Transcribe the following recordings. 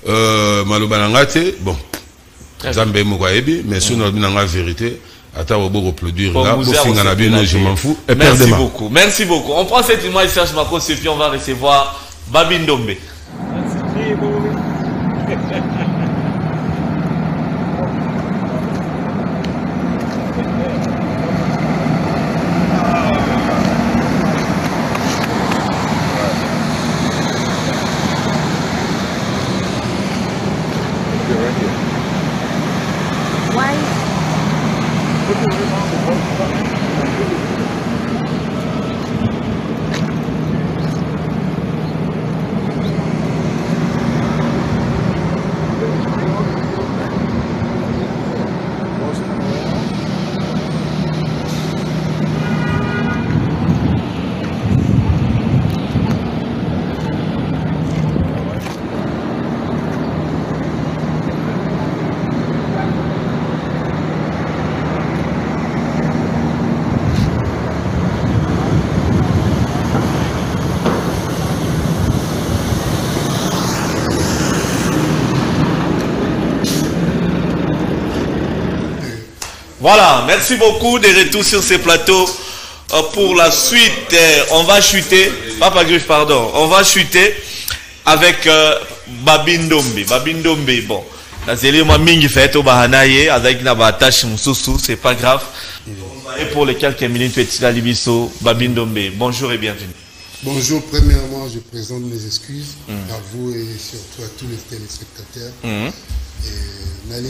maloba nangate bon Zambe Moukaebi mais si on a bien la vérité attends au produire là pour finir la bien je m'en fous et merci beaucoup on prend cette image Serge Makos et puis on va recevoir Babi Ndombe. Voilà, merci beaucoup de retour sur ces plateaux. Pour la suite, on va chuter, Papa Griff, pardon, on va chuter avec Babi Ndombe. Babi Ndombe, bon, c'est pas grave. Et pour les quelques minutes, petit Libiso, Babi Ndombe, bonjour et bienvenue. Bonjour, premièrement, je présente mes excuses à vous et surtout à tous les téléspectateurs. Il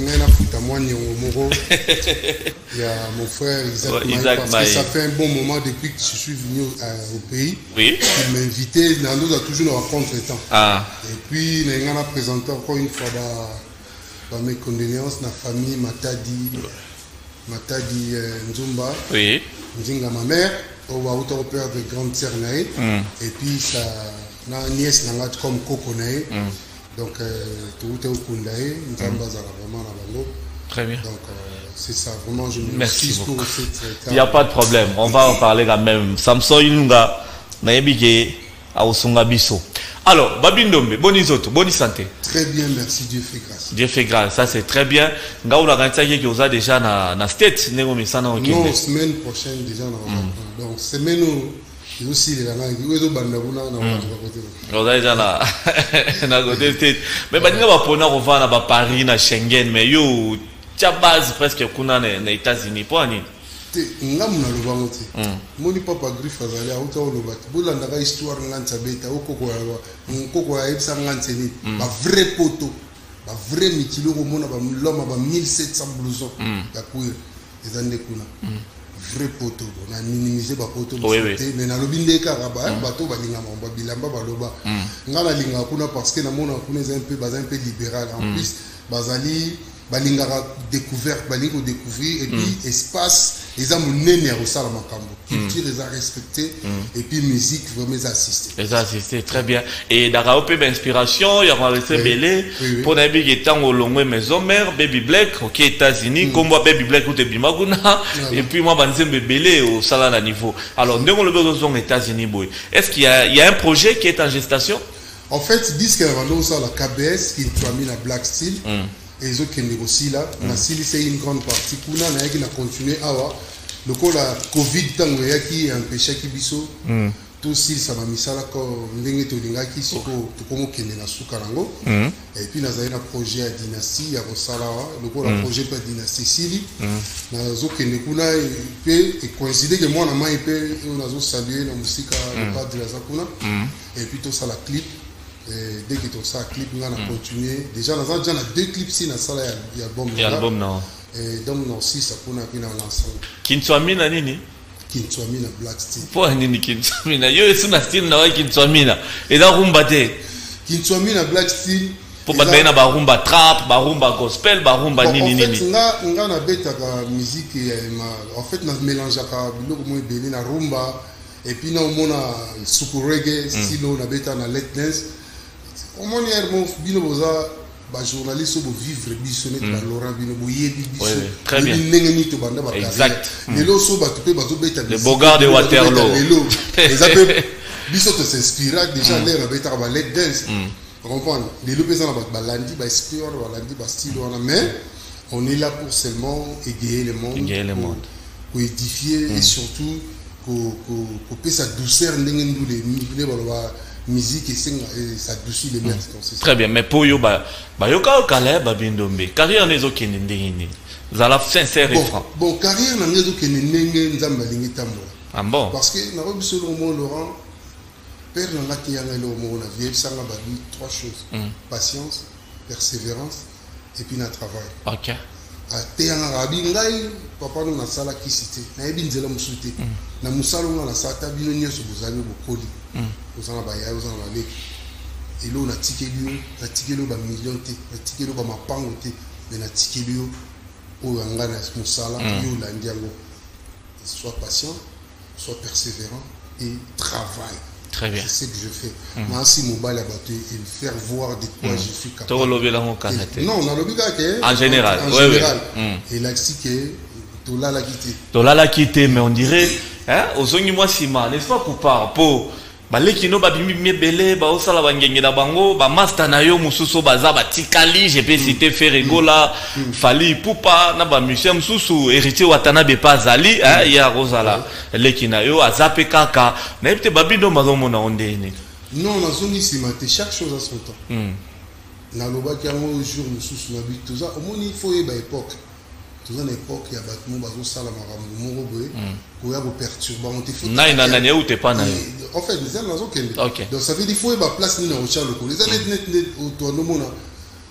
y a mon frère Isaac parce que ça fait un bon moment depuis que je suis venu au pays. Oui. Il m'a invité, Nando a toujours nos contre-temps. Et puis, il a présenté encore une fois mes condoléances à la famille Matadi Nzumba. Oui. Nzinga, ma mère, au père de grande sœur Naé. Et puis, sa nièce comme Coco Naé. Donc, tout est au Kundae, nous sommes vraiment à la bango. Très bien. Donc, c'est ça, vraiment, je me merci beaucoup. Il n'y a pas de problème, on va en parler quand même. Samson Yunga, Naebike, Aosunga Bisso. Alors, Babi Ndombe, bonne isoto, bonne santé. Très bien, merci, Dieu fait grâce. Dieu fait grâce, ça c'est très bien. Ngaoula Gantsaki qui a déjà na state, Nego Misana au Non, semaine prochaine déjà. Donc, semaine où. Et aussi, les mais on va Paris, na Schengen, mais yo, tu as base presque aux États-Unis. Pour ni Moni papa Griff azali auta olobati bolanda ka histoire ngantsa beta okoko ya ebsa ngantseni ba vrai poto ba vrai mitilo ko mona ba loma ba 1700 blousons ya kuira ezande kuna vrai poto on a minimisé ba poto mais na lobinde ka ba bato ba linga ba bilamba ba loba ngala linga kuna parce que na mona kuna un peu libéral en plus bazali balingara découverte balingo découvrir et puis espace les hommes nene au sala makambo culture les a respecté et puis musique vraiment les assister très bien et d'ara peu d'inspiration il y a resté belé pour nabi qui est en longwe maison mère baby black OK États-Unis comme baby black ou te bimaguna et puis moi banzembe belé au sala na niveau alors nous le besoin aux États-Unis boy est-ce qu'il y a un projet qui est en gestation en fait disque avant ça la KBS qui a mis la Black Steel et les autres qui négocient là, c'est une grande partie. Kuna na yaki na continuer awa. Le coup la Covid tango yaki empêché ki biso. Tout si ça m'a mis ça là comme ndenge to linga ki siko to komo kende na sukarango. Et puis na zaina projet à dynastie ya kosala wa. Le coup la projet pas dynastie sili. Na zo kende kuna et coïncider que moi na mai pe on a zo saluer na musika le pas de la zakuna. Et puis tout ça la clip. Et dès que tu as un clip, on a continué. Déjà, on a déjà 2 clips si dans ça, il y a album. Il y a album, non. Et donc, non, si ça qu'on a pris dans l'ensemble. Kintswamina nini? Kintswamina Black Steel. Pour nini Kintswamina? Yo, c'est une style na Kintswamina. Et là, rumba te. Kintswamina Black Steel. Pour battre na barumba trap, barumba gospel, barumba nini nini. On a bête la musique en fait, on mélange avec biloko mo ebele na rumba. Et puis, on a suku reggae, silo, on a bête na let dance. Au moins, il y a des journalistes qui vivent bisonnet par Laurent Binobo, très bien. Exact. Les beaux gars de Waterloo. Les appels bisonnet s'inspirent déjà l'air avec la let dance. comprendre les lopes ça na balandi ba esprit on balandi ba style on mais on est là pour seulement égayer le monde pour édifier et surtout pour payer sa douceur ndenge les musique et ça doucit les mers. Très bien, mais pour yo ba yo ka kala ba bindombe carrière nezo kende ndenge za la sincère et franc. Bon carrière na nezo kende ndenge nzamba lingi tambola. Ah bon, parce que na robi solo mo Laurent père na la ki yanga lo mo na vie ça ba lui trois choses. Patience, persévérance et puis na travail. OK. A te yanga rabi ngai papa no na sala ki cité. Na yebi nzela musute. Na musalo na sata bino nyeso bozali bokoli. Ozana baya ozana baleki. Et là on a tiqué ba million te, na tiqué ba mapango te, mais na tiqué yo o yanga na musala yo la ndiango. Sois patient, sois persévérant et travaille. Très bien. C'est ce que je fais. Moi, si mon bal a battu et faire voir de quoi je suis capable. Non, on a l'obligation. En général. En général. Et là, si que Tola l'a quitté. Tola l'a quitté, mais on dirait, hein, aux ongi moi sima, n'est-ce pas coupable pour balekino babimi mebele ba osala bangenge na bango ba master na yo mususu baza batikali je peux citer Ferregola Fali Pupa na ba musicien mususu héritier Watanabe Pazali hein ya rozala lekina yo azape kaka na epte babindo mazomona ondeni non na zongi simate chaque chose à son temps na loba ki un jour mususu na bi tout ça au moins il faut y ba époque tout ça l'époque il y a battement bazo sala marambo moko boye ko ya ko perturber on te fait na ou t'es pas na en fait les gens nazo kende donc ça veut dire faut y ba place ni na ocha loko les net au no mona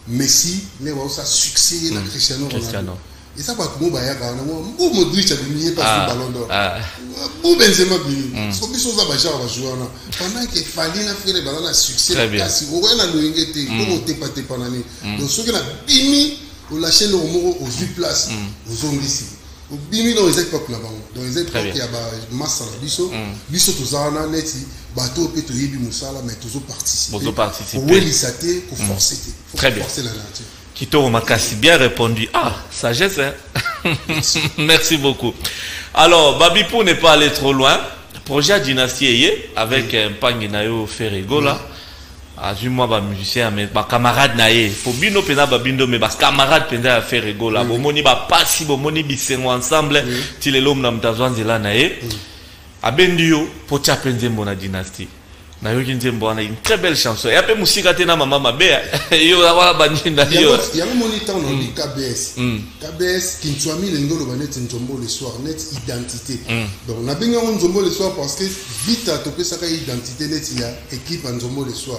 Messi ne va ça succès na Cristiano Ronaldo et ça va tout ba ya kana mo Modric a gagné pas le ballon d'or ou Benzema bien so biso za ba genre ba joueur na pendant que Fali na faire ballon na succès kasi o na loingete ko te pas nani donc ce que na bimi au lâcher le mot aux 8 places aux hommes ici au bimi dans les époques là dans les époques il y a masse à biso tout ça na neti bateau peut yebi musala mais toujours participer oui lisaté pour forcer très bien forcer la nature Kito Makasi bien répondu sagesse hein? Merci beaucoup. Alors Babi pour ne pas aller trop loin projet dynastie avec un Panginayo Ferregola moi ba musicien mais ba camarade naé pour bino pena ba bindo mais ba camarade pena faire rigola bomoni ba pasi bomoni bisengo ensemble ti le lom na mtazwanzela naé abendio pocha penzembo na dynastie na yo kinzembo na une très belle chanson et après musika tena mama mabe yo wala bandinda yo ya moni temps on dit KBS kinchwami le ngolo banet nzombo le soir net identité donc na benga nzombo le soir parce que vite à topé ça identité net ya équipe nzombo le soir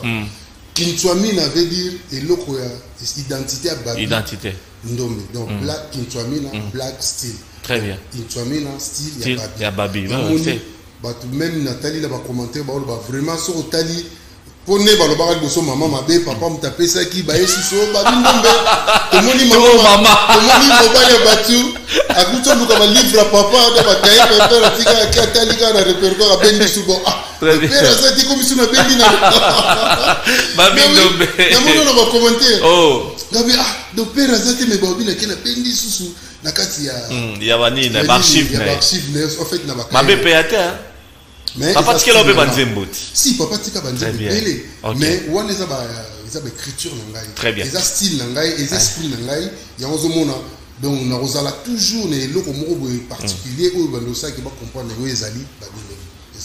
kinchwami na veut dire eloko ya identité à babi identité ndombe donc black kinchwami na black style très bien kinchwami na style ya babi même Nathalie là va commenter vraiment sur Nathalie pone ba lo ba boso maman mabe papa mtape ça qui ba yesu so ba ndombe to moni maman to moni boba ya batu akuto luka ba livre papa de ba taye papa la tika ki Nathalie ka na répertoire a bendi subo père ça ti comme suna bendi na ba ndombe na mono ba commenter gabi do père ça ti me ba obina ki na bendi susu na kati ya bani na archive en fait na ba mabe péateur mais papa tika lobe banzembo si papa tika banzembo belé mais wana za ba écriture na ngai très bien eza style na ngai eza esprit na ngai ya ozomona donc na rozala toujours ne loko moko boye particulier oyo bando ça qui va comprendre ngo ezali ba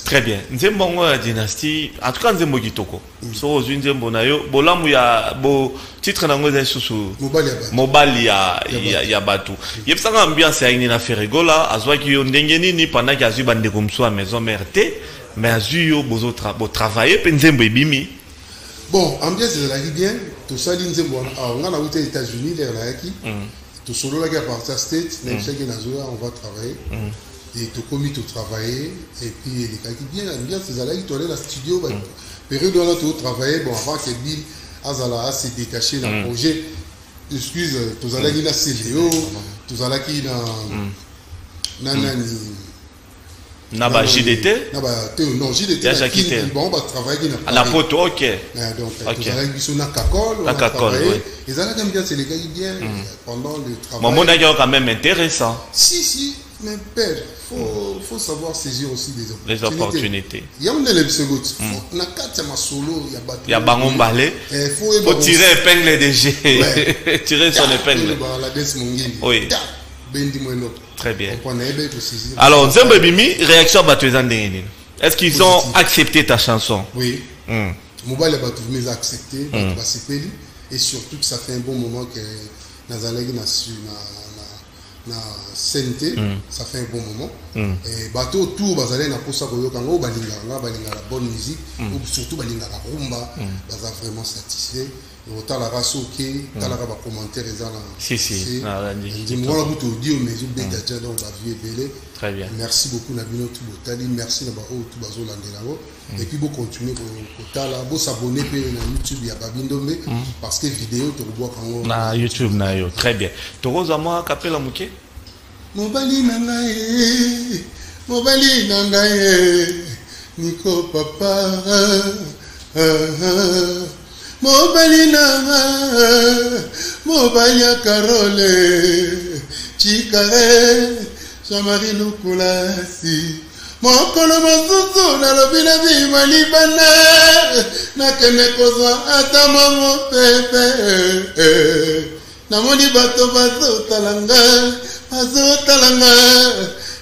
très bien nzembo ngo dynastie en tout cas nzembo kitoko so ozwi nzembo na yo bolamu ya bo titre na ngo eza susu mobali ya batu yebsanga ambiance ya na Ferregola azwaki yo ndenge nini pendant que azwi bande comme so à maison mère te mais azwi yo bozo travailler pe nzembo ebimi bon ambiance ezalaki bien tosali nzembo nga na uta États-Unis der na yaki tosololaki à partir state na chaki na zoya on va travailler et tout commis tout travailler et puis les cas qui bien ces allées qui la studio période où on a tout travaillé bon avant que Bill Azala s'est détaché d'un projet excuse tous allez qui na Céléo tous allez qui na nani Na ba JDT? Non, JDT. Bon, on va travailler à la poto, ok. Donc, vous avez vu na Kakol. La Kakol, oui. Et ça, bien, c'est les gars, bien, pendant le travail. Mon monde est quand même intéressant. Si, mais père, faut savoir saisir aussi les opportunités. Il y a un élève second. Na quatre ma solo, il y a bangon balé. Faut tirer épingle de jeu. Tirer son épingle. Oui. Très bien. Alors, Nzembo Bimi, réaction à Batuezan Dengeni. Est-ce qu'ils ont accepté ta chanson? Oui. Mobile Batuezan a accepté. Et surtout que ça fait un bon moment que Nazalegi n'a su na CNT, ça fait un bon moment. Et bateau tout bazalé na posa koyo kango balinga la bonne musique, surtout balinga la rumba, baza vraiment satisfait. Autant la race ok, t'as la commentaire et ça. Si. Dis-moi la audio mais je déjà donc la vie est belle. Très bien. Merci beaucoup Nabino tout botali, merci na baro tout bazo landelao. Et puis vous continuer pour vous s'abonner sur YouTube ya Babindombe parce que vidéo tu revois kango na YouTube na yo. Très bien. Toroza moi kapela muke. Mobali nangaye Niko papa Mobali nanga Mobali ya Carole Chikare Chamari Lukulasi Mokolo mosusu na lobina bima libana nakende kozwa ata mamo pepe namoni bato bazotalanga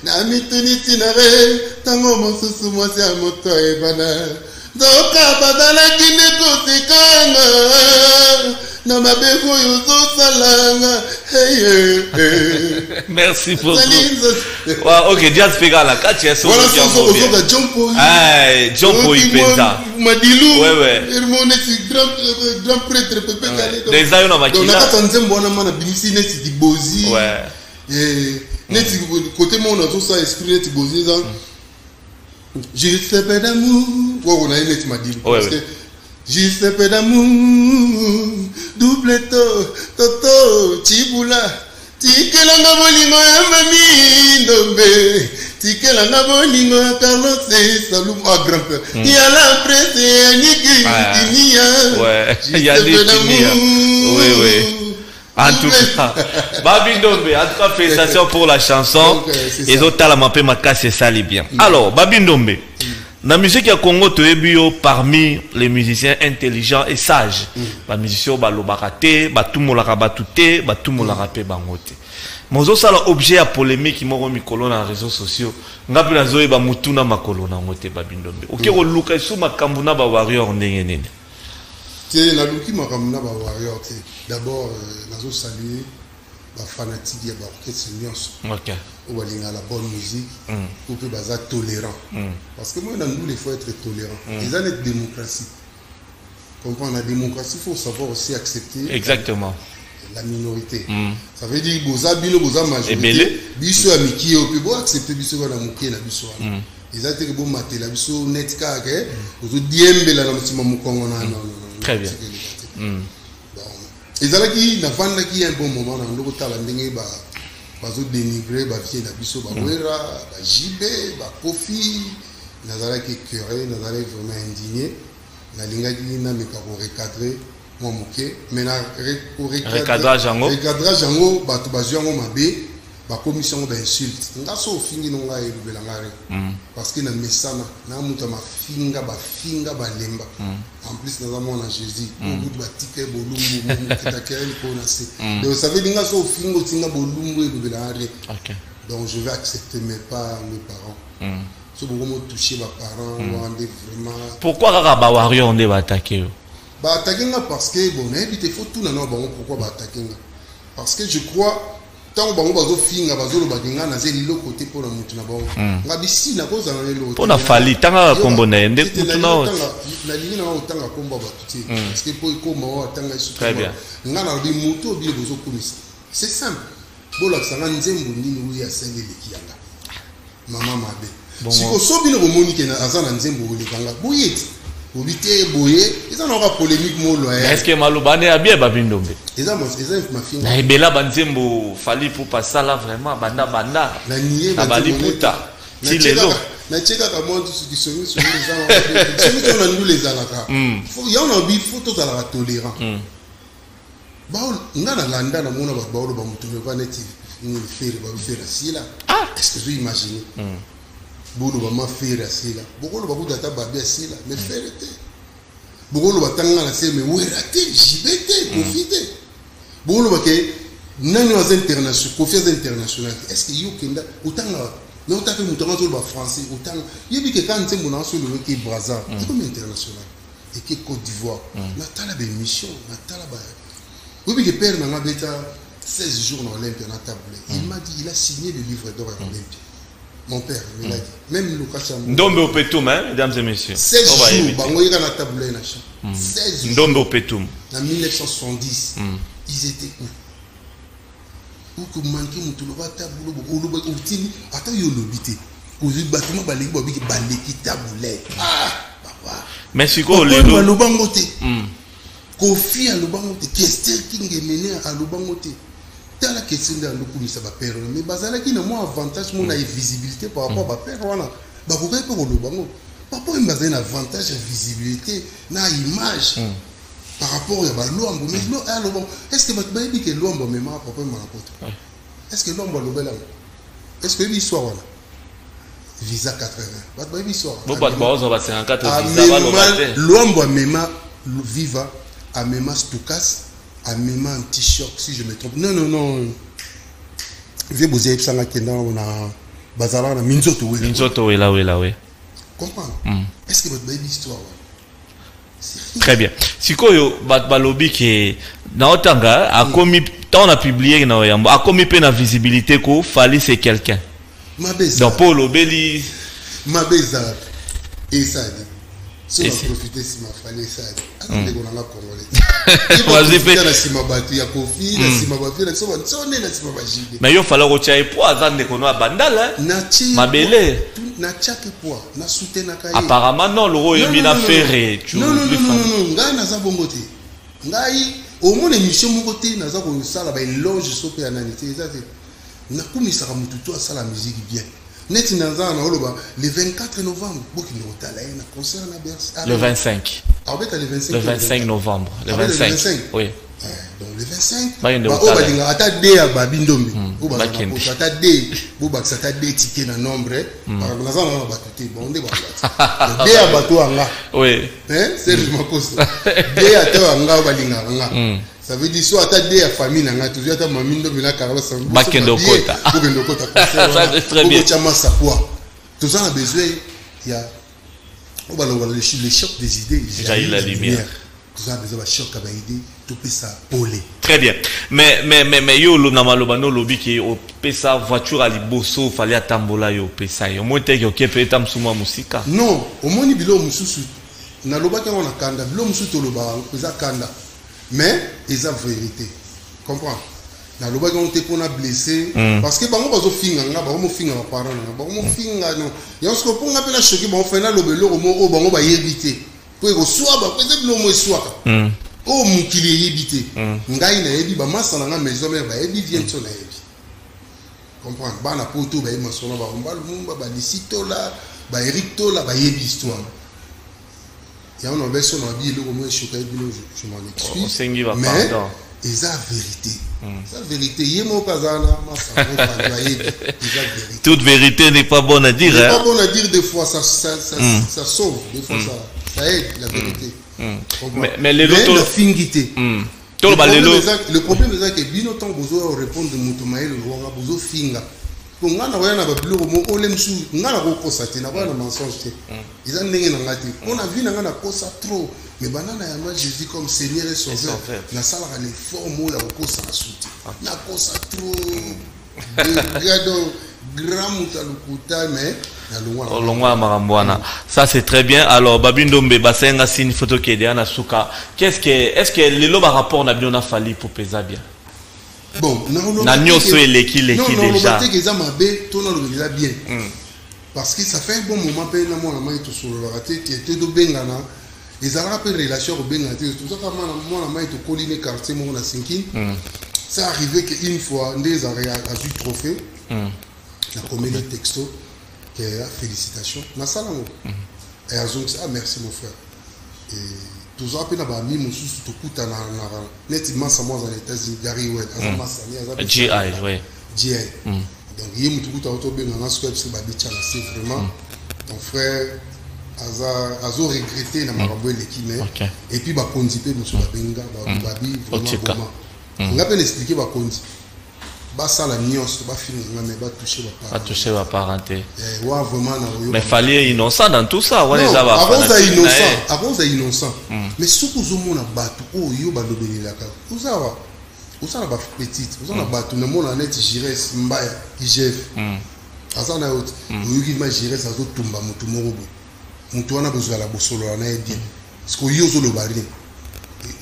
na mituni tinare tango mosusu mwasi ya moto ebana nzoka bazalaki nde kosikanga na mabefu yozosalanga merci beaucoup. Ok, Diaz Pegala, quand tu es sur voilà ça John Poi Penta. Madilou. Ouais. Grand prêtre Pepe Kale. Des aïeux na makila. Donc na katanze mbona mana bimisi neti dibozi. Ouais. Et neti côté mon auto ça esprit neti bozi ça. Je sais pas d'amour. Ouais, on a neti Madilou parce que juste peu d'amour, double toto, chibula, tikelanga bolingo ya mami ndombe, tikelanga bolingo ya Carlos Salum à grand-père. Il y a la presse et Niki Tinia. Ouais, il y a des Tinia. Oui. En tout cas, Babindombe, en tout cas, félicitations pour la chanson. Et autres, la mappe ma casse ça les bien. Alors, Babindombe. La musique ya Congo toebio parmi les musiciens intelligents et sages. Les musiciens balobakate, batumolaka batute, batumolaka pe bangote. Mozo sala objet à polémique moko mikolo na réseaux sociaux. Ngapi na zoe ba mutuna makolo na ngote Babindombe. OK ko luka su makambu na ba warrior ndenge nene. C'est la luki makambu na ba warrior té. D'abord nazo saluer ba fanatique ya ba orchestre nyonso. OK. Ou à la bonne musique, ou peut baser tolérant. Parce que moi, nous, il faut être tolérant. Et ça, la démocratie. Comprendre la démocratie, il faut savoir aussi accepter. Exactement. La minorité. Ça veut dire que vous avez la majorité. Biso amiki, vous pouvez accepter biso na muké na biso. Et ça, c'est que vous matez la biso net car vous diembe la mutima mukongo na non. Très bien. Et ça là qui n'a pas qui un bon moment dans le temps la ndenge ba bazo dénigrer ba vie na biso ba wera ba JB ba Kofi nazala ki curé nazala vraiment indigné na linga ki na meka ko recadrer moi moké mais na recadrage jango bato ba jango mabe ba commission d'insulte ngaso fingi no ngai lubela ngare parce que na mesana na muta mafinga ba lemba en plus nous avons en Jésus beaucoup de batike bolumbu muta kele ko na se donc ça veut dire ngaso fingo tinga bolumbu e lubela ngare. Donc je vais accepter mes parents so beaucoup toucher mes parents on est vraiment. Pourquoi Raba Warrior on est attaqué parce que bon il faut tout non bon pourquoi attaquer parce que je crois tant bango bazo finga bazo lobakinga na zeli lo côté pour la mutu na bango ngabisi na koza na lelo pour na fali tanga kombo na ende mutu na na lingi na otanga kombo batuti parce que pour ko mawa tanga isu très bien ngana bi mutu bi bozo komisa c'est simple bola sanga nzembo ndini uya senge likiyanga mama mabe siko sobi no bomonique na azana nzembo likanga boyeti obité boye ils en aura polémique molo est-ce que malubane a bien Babindombe ils ont ma fille na ebela banzembo fali pour passer là vraiment banda na bali puta si lelo na cheka ka moi tout ce qui sont les gens on nous les alaka il y a un bi photo à la tolérant ba ngana landa na mona ba ba ba mutu ba neti ni faire asila est-ce que vous imaginez bolo ba ma faire asila bokolo ba kudata ba bien asila mais faire te bokolo ba tanga na se mais werate jibete profiter bokolo ba ke nani was international confiance internationale est-ce que yo kenda utanga mais on t'a fait mutu ngalo ba français utanga yebi ke kan tembo na so le ke Brazza c'est comme international et que Côte d'Ivoire na tala be mission na tala ba oui que père n'a pas 16 jours dans l'Olympia na table il m'a dit il a signé le livre d'or à l'Olympia mon père il a dit même Lucas Chamou Ndombe Opetum mesdames et messieurs 16 jours bango ira na table na cha 16 jours Ndombe Opetum en 1970 ils étaient où que manquer mutu lo ba table lo lo ba utili ata yo lobité ozu batuma baleki bo biki baleki table papa mais siko le lo bangote Kofi à l'obangote, question qui est menée à l'obangote. Dans la question de l'obangote, ça va perdre. Mais bazala qui n'a moins avantage, mon visibilité par rapport à perdre. Voilà. Bah vous voyez pour l'obangote. Papa il m'a un avantage de visibilité, na image par rapport à l'ombre. Mais l'ombre, est-ce que votre baby que l'ombre me m'a papa m'a rapporté? Est-ce que l'ombre l'obel? Est-ce que l'histoire voilà? Visa 80. Votre baby histoire. Bon bah on va 54 visa l'ombre me m'a viva. À même Stoukas, à même un t-shirt, si je me trompe. Non. Je vais vous dire que on a Bazala, on a Minzoto. Minzoto, oui. Comprends? Est-ce que votre belle histoire? Très bien. Si Koyo, Balobi qui dans Otanga, a commis, on a publié, a commis peu de visibilité qu'il fallait c'est quelqu'un. Donc pour l'obéli. Ma beza, et ça dit. Si on a profité, si ma fallait ça. Attendez qu'on en a congolais. Mais il fallait retirer poids avant de qu'on a bandal. Ma belle. Apparemment non, l'euro est bien affairé. Non. Ngai naza bongote. Ngai au moins émission mon côté naza ko sala ba éloge sopé analyté ezate. Na kumisa ka mututu asala musique bien. Net naza na oloba le 24 novembre boki no tala na concert na Bercy. Le 25. Le 25 novembre. Le 25. Oui. Donc le 25. Ba ata de à Babindombe. Ba ata de bo ba ata de ticket na nombre. Par naza na ba tuté bon de ba. De à bato anga. Oui. C'est le makoso. De ata anga ba linga anga. Ça veut dire soit ata de à famille na toujours ata Mamindombe na Carlos Sambu. Bakendo Kota. Bakendo Kota. Ça c'est très bien. Chama Sakwa. Tout ça a besoin il y a les chocs des idées. J'ai la lumière. Tout ça a besoin de choc à l'idée. Tout peut ça polé. Très bien. Mais yo lo namalobano lobi qui au pesa voiture à liboso fallait atambola yo pesa yo moins te que peut tam suma musika. Non, au moins ni bilo mususu. Na loba ke on a kanda, bilo mususu to loba pesa kanda. Mais eza vérité. Comprends? Na loba ke on te qu'on a blessé parce que bango bazo finga nga bango mo finga ba parents nga bango mo finga non. Ya on se ko nga pe na choqué bon fait na lobelo mo o bango ba yebité. Pour ko soit ba peut-être bilo mo soit. Oh mon kili yebité. Ngai na yebi ba masa na maison mère ba yebi vient so na yebi. Comprendre ba na poto ba yema sona ba mbalo mumba ba lisito la ba erito la ba yebi histoire. Ya on a besoin na bi le mo choqué bilo je m'en excuse. Mais c'est la vérité. C'est la vérité. Yemo kazana masa ba yebi. C'est la vérité. Toute vérité n'est pas bonne à dire. C'est pas bon à dire des fois ça sauve, des fois ça aide la vérité. Mais les autres la fingité. Le problème c'est que bino tant besoin répondre de mutumaï le roi besoin finga. Donc ngana wana ba bilo mo olemsu ngana ko kosate na bana mensonge. Ils en ndenge na ngati. On a vu na ngana kosa trop. Mais banana ya moi Jésus comme Seigneur et Sauveur. Na sala les formes la kosa souti. Na kosa trop. Gado grand mutalukuta mais ça c'est très bien. Alors Babindombe basenga signe photo qui est derrière Nasuka. Est-ce que le loba rapport n'a bien fallu pour peser bien? Bon, na nyoso eleki déjà. Non, bien. Parce que ça fait un bon moment pe na mona mai to solo la raté qui était do bengana. Les arabes relation au bengana tout ça comme mona mai to colline quartier mo na sinkin. Ça arrivé qu'une fois des a eu trophée. La comédie texto félicitations. Nasalango. Et Azong, ah merci mon frère. Et tous les gens qui ont mis tout coup à nettement ça moi aux États-Unis, Gary Well, GI, oui. GI. Donc il y a tout à autour de la square c'est vraiment ton frère Azo regretté na marabout l'équipe et puis ba kondipe monsieur Babenga babi vraiment on a bien expliqué ba kondi ba ça la nuance ba film mais ba toucher ba parenté ouais vraiment mais fallait innocent dans tout ça ouais les aba avant ça innocent mais ce que vous mona batu oh yo ba lobelela ka uzawa usana ba petite usana batu na mona net Jires Mbaya IGF azana autre yuki ma Jires azo tumba mutu morobo mutu wana besoin la bosolo na bien parce que yo zo lo bari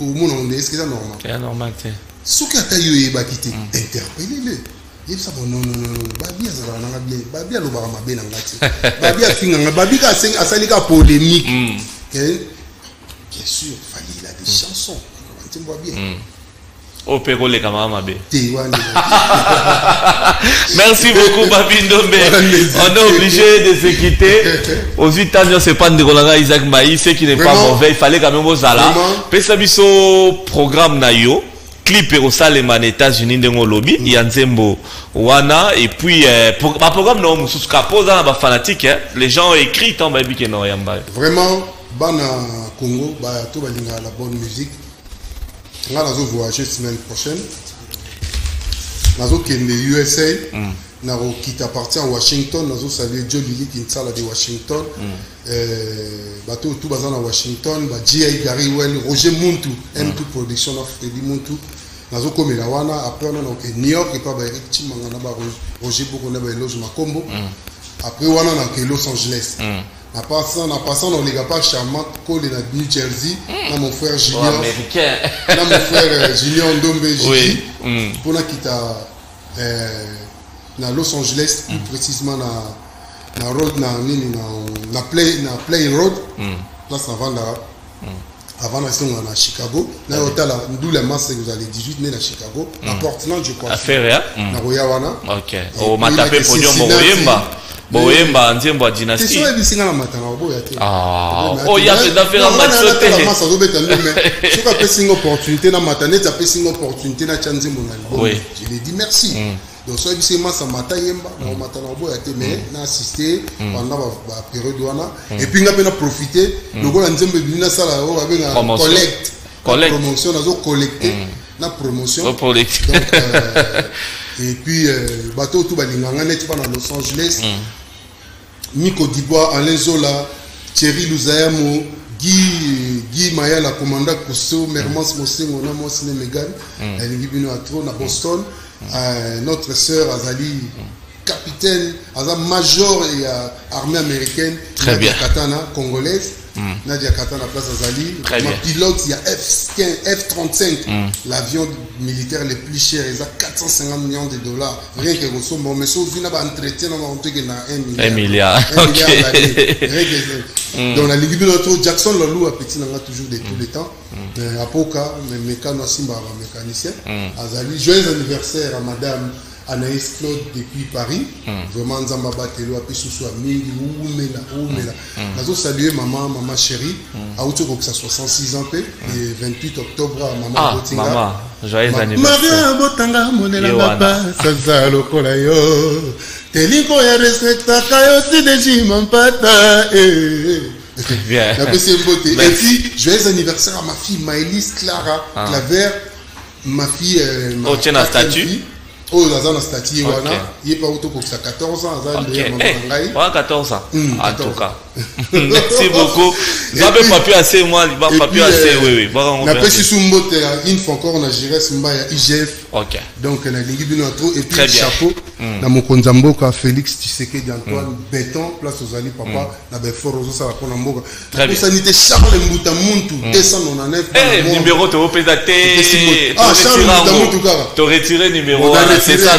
au monde on est-ce que c'est normal c'est normal c'est ce que ta yo e ba kité interpeller il ça non babi azala na bien babi lo ba mabe na ngati babi afinga nga babi ka asali ka polémique bien sûr fallait il a des chansons on voit bien. Au Pérou les camarades. Merci beaucoup Babi Ndombe. On est obligé de se quitter. Aux 8 ans, c'est pas de Isaac Maïs, ce qui n'est pas mauvais. Il fallait quand même aux Zala. Pesabiso programme Nayo. Clip au Salem aux États-Unis de lobby. Il y a Nzembo Wana. Et puis, programme non, Moussous Kapo, dans fanatique. Les gens ont écrit tant Babi que non. Vraiment, Bana Congo, tout va la bonne musique. Nous allons voyager la semaine prochaine. Nous allons quitter les USA. Nous allons quitter à partir de Washington. Nous allons saluer Joe Lily qui est de Washington. Bateau tout basé à Washington. G.I. Gary Well, Roger Muntu, M2 Production of Freddy Muntu. Nous allons comme la Wana. Après, nous allons New York et pas Eric Chimanga, Roger Boko, Loge Makombo. Après, nous allons Los Angeles. En passant dans les gars charmants, collé dans New Jersey, dans mon frère Junior. Américain. Dans mon frère Junior Ndombe Jiji. Pour la quitter dans Los Angeles, plus précisément dans road, dans Play Road. Place avant à Chicago. Là, d'où les masses vous allez 18 mai à Chicago. À Portland, je crois. À Ferrea. À Royawana. Ok. Au Matapé pour dire Moyemba. Boyemba Nzembo dynastie. Ah, oh, il y a fait d'affaires en match sauté. Je crois que c'est une opportunité dans Matanet, ça fait une opportunité dans Tchanzembo. Je lui dis merci. Donc, soit c'est moi, ça m'a taillé, mais n'a assisté pendant la période. Et puis, on a profité. Donc, on a collecte. Promotion, on a collecté. La promotion. Et puis, bateau tout balinganga net dans Los Angeles. Nico Dibois, Alain Zola, Thierry Louzayamo, Guy Maya, la commandant Kosso, Mermans Mossing, on a Mossine Megan, elle est venue à Tron, à Boston. Notre sœur Azali, capitaine, Azali major et armée américaine, très bien. Katana, congolaise. Nadia Katana, place Azali. Ma pilote, il y a F-35, l'avion militaire le plus cher, il a 450 millions de dollars. Rien que Rosso, mais si vous venez à entretien, on va entrer dans 1 milliard. 1 milliard d'années. Donc, la Ligue de notre Jackson, le loup a petit, on a toujours de tous les temps. Apoka, mécano Simba, mécanicien. Azali, joyeux anniversaire à madame Anaïs Claude depuis Paris. Vraiment, Nzamba Batelo, Api Soussou Amiri, Oumela. Nous saluer maman chérie. À autour que ça 66 ans, et 28 octobre, maman Botinga. Maman, joyeux anniversaire. Maman Botanga, monela papa, Saza Lokola yo. Teliko ya respecta kayo si deji mampata. Bien. Et puis, joyeux anniversaire à ma fille Maëlys Clara Claver, ma fille. Oh, tiens la statue. Oh, dans la statue, il est pas auto pour ça 14 ans, voilà 14 ans. En tout cas. Merci beaucoup. Vous avez papier assez, moi, papier assez, oui. On a pris sous mbote, une fois encore, on a géré ce mbaya IGF. Ok. Donc, on a l'équipe de notre et puis chapeau. Dans mon konzamboka, Félix Tshisekedi Antoine, béton, place aux alliés, papa, la belle fort aux ça va pour très bien. Sanité Charles Mbouta Muntu, 299. Numéro, tu repèses ah, Charles Mbouta Muntu, tu retiré numéro. C'est ça,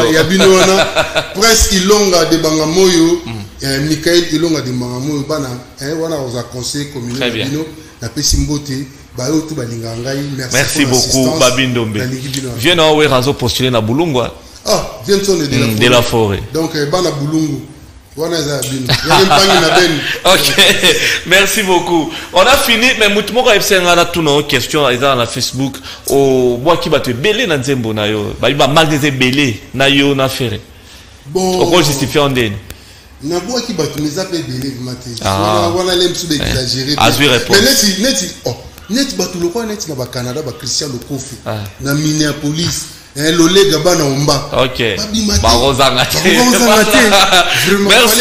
il y a Binoana, presque Ilonga de Bangamoyo, Michael Ilonga de Bangamoyo, on a conseillé communal Bino, la Pessimbote. Merci beaucoup, Babi Ndombe. Viens à Razo postuler na Bulungwa. Ah, viens de la forêt. Donc, Bana Bulungu. Ok, merci beaucoup. On a fini, mais Moutmo a toutes nos questions dans la Facebook. Au bois qui va te belé dans Zembo na yo, il va mal des belé na yo na faire. Bon. Pourquoi justifier en denne? Na bois qui va te mes appels belé matin. On a l'aime sous exagéré. Mais net batu lokwa net na ba Canada ba Christian Lokofi na Minneapolis. L'Olé Gabana Omba. Ok. Merci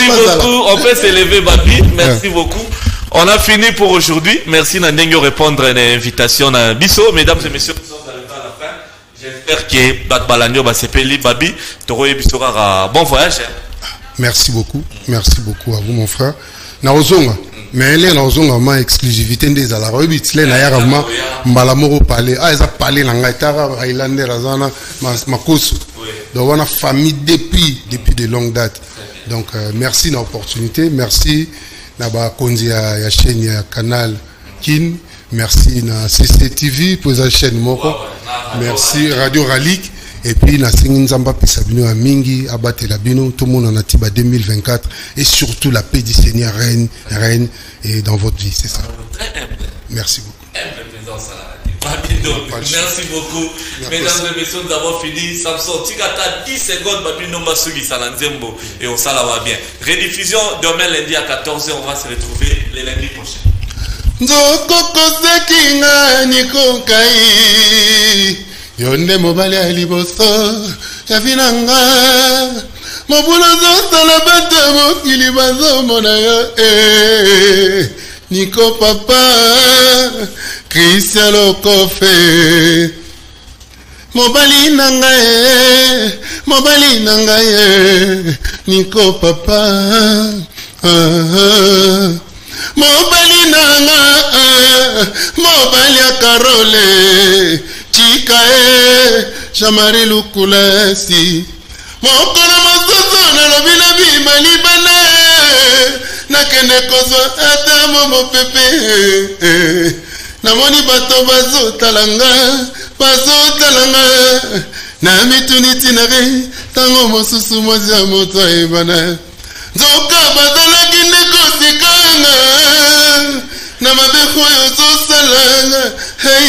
beaucoup. On peut s'élever, Babi. Merci beaucoup. On a fini pour aujourd'hui. Merci Nandengyo répondre à l'invitation à Bisso. Mesdames et messieurs, nous sommes arrivés à la fin. J'espère que Bat Balanyo va s'appeler Babi. Toroye Bissora, bon voyage. Merci beaucoup. Merci beaucoup à vous, mon frère. Naozonga. Mais là, nous avons une exclusivité des Alarabes. Là, nous avons Malamoro parlé. Ah, ils ont parlé en Gaïtara, Highlander, Azana, Makoso. Donc, on a famille depuis de longue date. Donc, merci de l'opportunité. Merci à Kondi, à la chaîne, à Canal Kin. Merci à CCTV pour la chaîne Moko. Merci Radio Ralik. Et puis, na Nzamba Pisabino à Mingi, Abate Labino, tout le monde en a tiba 2024. Et surtout la paix du Seigneur règne et dans votre vie, c'est ça. Merci beaucoup. Merci beaucoup. Mesdames et messieurs, nous avons fini. Samson, Tigata 10 secondes, Babino Masugi Salanzembo. Et on s'en va bien. Rediffusion demain lundi à 14h. On va se retrouver les lundis prochains. Yonde mobali ya liboso ya finanga mabulo zosa la bata mokili bazomona yo Niko papa Christian Lokofe mobali nanga Niko papa mobali nanga mobali ya Karole Chikae, Jamari Lukulasi, Mokona Masoso, Nalabina Bima Libane, Nakene Kozo, Atamo Mopepe, Namoni Bato Bazo Talanga, Namituniti Nare, Tango Mosusu Moza Moto Ebana, Zoka Badala Kineko Sikanga. Na mabeko yozo salanga hey